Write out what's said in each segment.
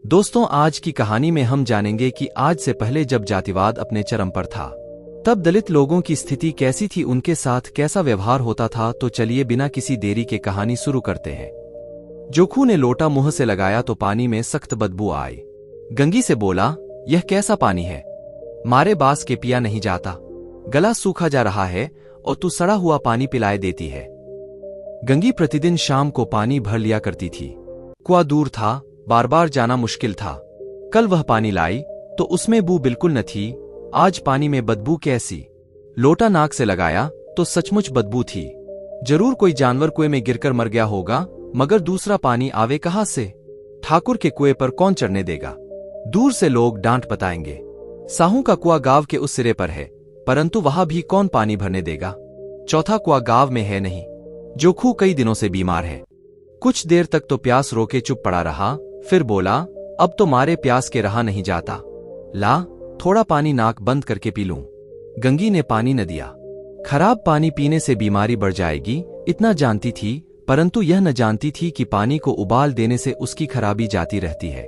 दोस्तों, आज की कहानी में हम जानेंगे कि आज से पहले जब जातिवाद अपने चरम पर था, तब दलित लोगों की स्थिति कैसी थी, उनके साथ कैसा व्यवहार होता था। तो चलिए बिना किसी देरी के कहानी शुरू करते हैं। जोखू ने लोटा मुंह से लगाया तो पानी में सख्त बदबू आई। गंगी से बोला, यह कैसा पानी है? मारे बास के पिया नहीं जाता, गला सूखा जा रहा है और तू सड़ा हुआ पानी पिलाए देती है। गंगी प्रतिदिन शाम को पानी भर लिया करती थी। कुआं दूर था, बार बार जाना मुश्किल था। कल वह पानी लाई तो उसमें बू बिल्कुल न थी। आज पानी में बदबू कैसी? लोटा नाक से लगाया तो सचमुच बदबू थी। जरूर कोई जानवर कुएं में गिरकर मर गया होगा, मगर दूसरा पानी आवे कहां से? ठाकुर के कुएं पर कौन चढ़ने देगा? दूर से लोग डांट बताएंगे। साहू का कुआं गांव के उस सिरे पर है, परंतु वहां भी कौन पानी भरने देगा? चौथा कुआं गांव में है नहीं। जोखू कई दिनों से बीमार है। कुछ देर तक तो प्यास रोके चुप पड़ा रहा, फिर बोला, अब तो मारे प्यास के रहा नहीं जाता। ला, थोड़ा पानी नाक बंद करके पी लूं। गंगी ने पानी न दिया। खराब पानी पीने से बीमारी बढ़ जाएगी, इतना जानती थी, परंतु यह न जानती थी कि पानी को उबाल देने से उसकी खराबी जाती रहती है।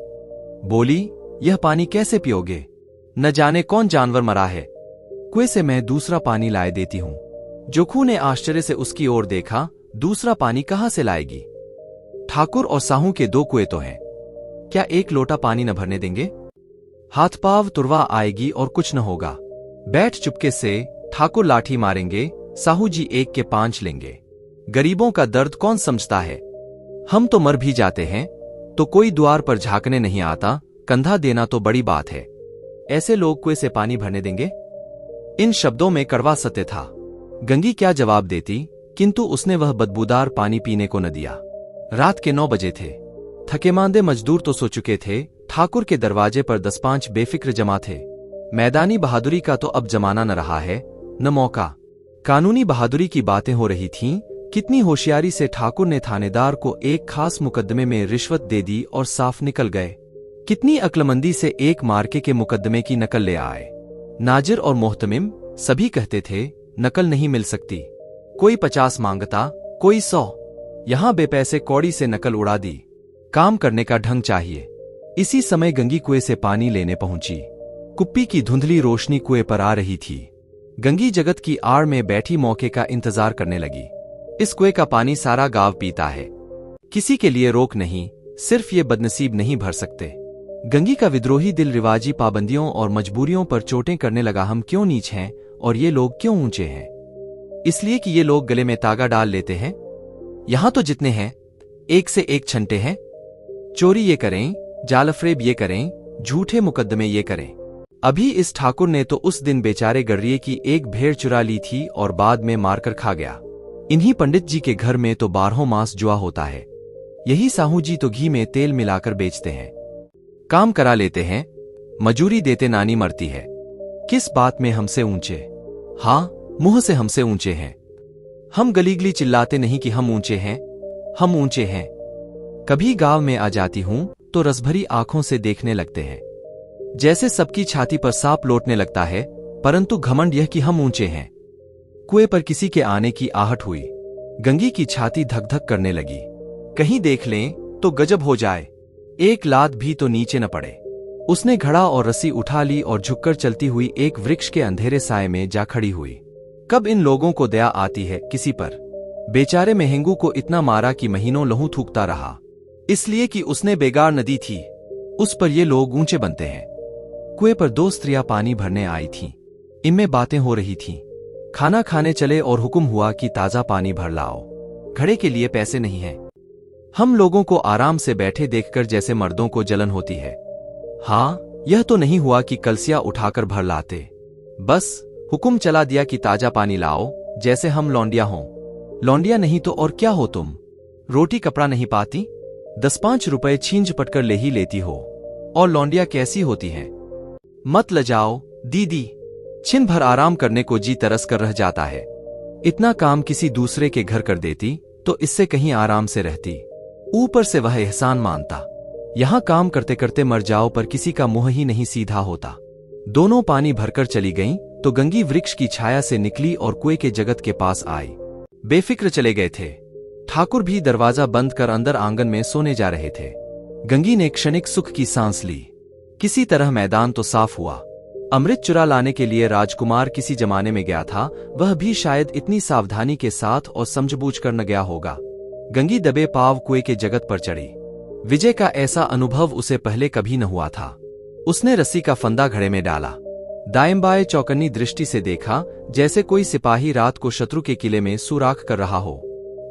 बोली, यह पानी कैसे पियोगे? न जाने कौन जानवर मरा है। कुएं से मैं दूसरा पानी लाए देती हूं। जोखू ने आश्चर्य से उसकी ओर देखा। दूसरा पानी कहां से लाएगी? ठाकुर और साहू के दो कुएं तो हैं, क्या एक लोटा पानी न भरने देंगे? हाथ पाव तुरवा आएगी और कुछ न होगा। बैठ चुपके से, ठाकुर लाठी मारेंगे, साहू जी एक के 5 लेंगे। गरीबों का दर्द कौन समझता है? हम तो मर भी जाते हैं तो कोई द्वार पर झांकने नहीं आता, कंधा देना तो बड़ी बात है। ऐसे लोग कुएं से पानी भरने देंगे? इन शब्दों में कड़वा सत्य था। गंगी क्या जवाब देती, किंतु उसने वह बदबूदार पानी पीने को न दिया। रात के 9 बजे थे। थकेमांदे मजदूर तो सो चुके थे। ठाकुर के दरवाजे पर 10-5 बेफिक्र जमा थे। मैदानी बहादुरी का तो अब जमाना न रहा है, न मौका। कानूनी बहादुरी की बातें हो रही थीं। कितनी होशियारी से ठाकुर ने थानेदार को एक खास मुकदमे में रिश्वत दे दी और साफ निकल गए। कितनी अक्लमंदी से एक मार्के के मुकदमे की नकल ले आए। नाजिर और मोहतमिम सभी कहते थे, नकल नहीं मिल सकती। कोई 50 मांगता, कोई 100। यहां बेपैसे कौड़ी से नकल उड़ा दी। काम करने का ढंग चाहिए। इसी समय गंगी कुएं से पानी लेने पहुंची। कुप्पी की धुंधली रोशनी कुएं पर आ रही थी। गंगी जगत की आड़ में बैठी मौके का इंतजार करने लगी। इस कुएं का पानी सारा गांव पीता है, किसी के लिए रोक नहीं, सिर्फ ये बदनसीब नहीं भर सकते। गंगी का विद्रोही दिल रिवाजी पाबंदियों और मजबूरियों पर चोटें करने लगा। हम क्यों नीच हैं और ये लोग क्यों ऊंचे हैं? इसलिए कि ये लोग गले में तागा डाल लेते हैं। यहां तो जितने हैं, एक से एक छंटे हैं। चोरी ये करें, जालफरेब ये करें, झूठे मुकदमे ये करें। अभी इस ठाकुर ने तो उस दिन बेचारे गर्रिये की एक भेड़ चुरा ली थी और बाद में मारकर खा गया। इन्हीं पंडित जी के घर में तो 12 मास जुआ होता है। यही साहू जी तो घी में तेल मिलाकर बेचते हैं। काम करा लेते हैं, मजूरी देते नानी मरती है। किस बात में हमसे ऊंचे? हाँ, मुंह से हमसे ऊंचे हैं। हम गलीगली चिल्लाते नहीं कि हम ऊंचे हैं, हम ऊंचे हैं। कभी गांव में आ जाती हूं तो रसभरी आंखों से देखने लगते हैं, जैसे सबकी छाती पर सांप लौटने लगता है, परंतु घमंड यह कि हम ऊंचे हैं। कुएं पर किसी के आने की आहट हुई। गंगी की छाती धक धक करने लगी। कहीं देख लें तो गजब हो जाए, एक लात भी तो नीचे न पड़े। उसने घड़ा और रस्सी उठा ली और झुककर चलती हुई एक वृक्ष के अंधेरे साए में जा खड़ी हुई। कब इन लोगों को दया आती है किसी पर? बेचारे मेहंगू को इतना मारा कि महीनों लहू थूकता रहा, इसलिए कि उसने बेगार नदी थी। उस पर ये लोग ऊंचे बनते हैं। कुएं पर 2 स्त्रियां पानी भरने आई थीं। इनमें बातें हो रही थीं। खाना खाने चले और हुक्म हुआ कि ताजा पानी भर लाओ, घड़े के लिए पैसे नहीं हैं। हम लोगों को आराम से बैठे देखकर जैसे मर्दों को जलन होती है। हाँ, यह तो नहीं हुआ कि कलसिया उठाकर भर लाते। बस हुक्म चला दिया कि ताजा पानी लाओ, जैसे हम लौंडिया हों। लौंडिया नहीं तो और क्या हो तुम? रोटी कपड़ा नहीं पाती, 10-5 रुपए छींच पटकर ले ही लेती हो। और लौंडिया कैसी होती हैं? मत लजाओ दीदी, छिन भर आराम करने को जी तरस कर रह जाता है। इतना काम किसी दूसरे के घर कर देती तो इससे कहीं आराम से रहती। ऊपर से वह एहसान मानता। यहां काम करते करते मर जाओ, पर किसी का मुंह ही नहीं सीधा होता। दोनों पानी भरकर चली गईं तो गंगी वृक्ष की छाया से निकली और कुएं के जगत के पास आई। बेफिक्र चले गए थे। ठाकुर भी दरवाजा बंद कर अंदर आंगन में सोने जा रहे थे। गंगी ने क्षणिक सुख की सांस ली। किसी तरह मैदान तो साफ हुआ। अमृत चुरा लाने के लिए राजकुमार किसी जमाने में गया था, वह भी शायद इतनी सावधानी के साथ और समझबूझ कर न गया होगा। गंगी दबे पाव कुएं के जगत पर चढ़ी। विजय का ऐसा अनुभव उसे पहले कभी न हुआ था। उसने रस्सी का फंदा घड़े में डाला, दाएं बाएं चौकन्नी दृष्टि से देखा, जैसे कोई सिपाही रात को शत्रु के किले में सुराख कर रहा हो।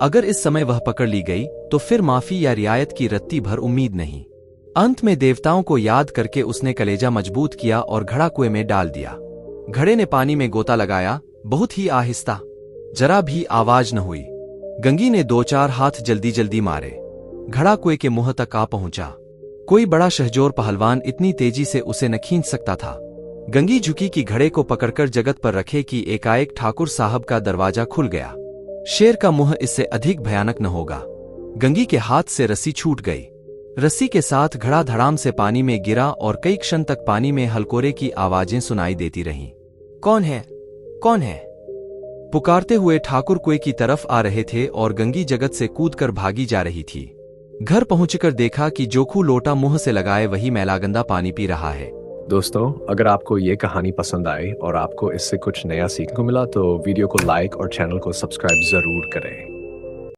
अगर इस समय वह पकड़ ली गई तो फिर माफी या रियायत की रत्ती भर उम्मीद नहीं। अंत में देवताओं को याद करके उसने कलेजा मजबूत किया और घड़ा कुएं में डाल दिया। घड़े ने पानी में गोता लगाया, बहुत ही आहिस्ता, जरा भी आवाज न हुई। गंगी ने 2-4 हाथ जल्दी जल्दी मारे। घड़ा कुएं के मुंह तक आ पहुंचा। कोई बड़ा शहजोर पहलवान इतनी तेजी से उसे न खींच सकता था। गंगी झुकी कि घड़े को पकड़कर जगत पर रखे कि एकाएक ठाकुर साहब का दरवाजा खुल गया। शेर का मुंह इससे अधिक भयानक न होगा। गंगी के हाथ से रस्सी छूट गई। रस्सी के साथ घड़ा धड़ाम से पानी में गिरा और कई क्षण तक पानी में हलकोरे की आवाजें सुनाई देती रहीं। कौन है? कौन है? पुकारते हुए ठाकुर कुएं की तरफ आ रहे थे और गंगी जगत से कूदकर भागी जा रही थी। घर पहुंचकर देखा कि जोखू लोटा मुंह से लगाए वही मैलागंदा पानी पी रहा है। दोस्तों, अगर आपको ये कहानी पसंद आई और आपको इससे कुछ नया सीखने को मिला तो वीडियो को लाइक और चैनल को सब्सक्राइब जरूर करें।